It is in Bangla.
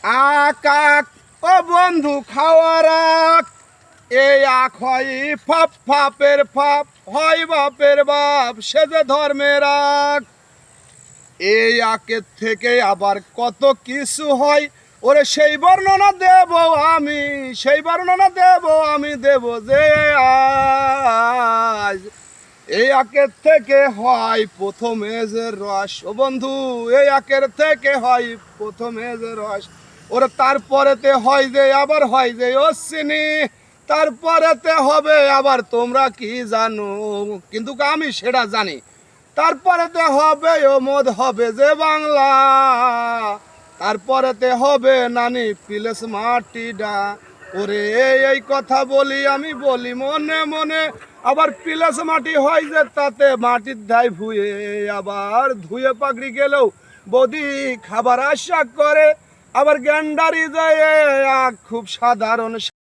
আক আক ও বন্ধু খাওয়ার আক, এই আখ হয় ফাপ ফাপের ফাপ, হয় বাপের বাপ সে যে ধর্মের আক। এই আকের থেকে আবার কত কিছু হয়, ওরে সেই বর্ণনা দেব আমি, সেই বর্ণনা দেব আমি, দেব যে আজ। এই আকের থেকে হয় প্রথমে যে রস, ও বন্ধু এই আকের থেকে হয় প্রথমে যে রস, ওরে তারপরেতে হয় যে আবার হয় যে অশ্বিনী, তারপরেতে হবে আবার তোমরা কি জানো, কিন্তু আমি সেটা জানি। তারপরেতে হবে ও মদ, হবে যে বাংলা, তারপরেতে হবে নানি পিলেস মাটিডা। ওরে এই কথা বলি আমি, বলি মনে মনে, আবার পিলেস মাটি হয় যে তাতে মাটির ধাই ভুয়ে, আবার ধুয়ে পাগড়ি গেলেও বদি খাবার আশা করে, আবার গ্যান্ডারি যায় খুব সাধারণ।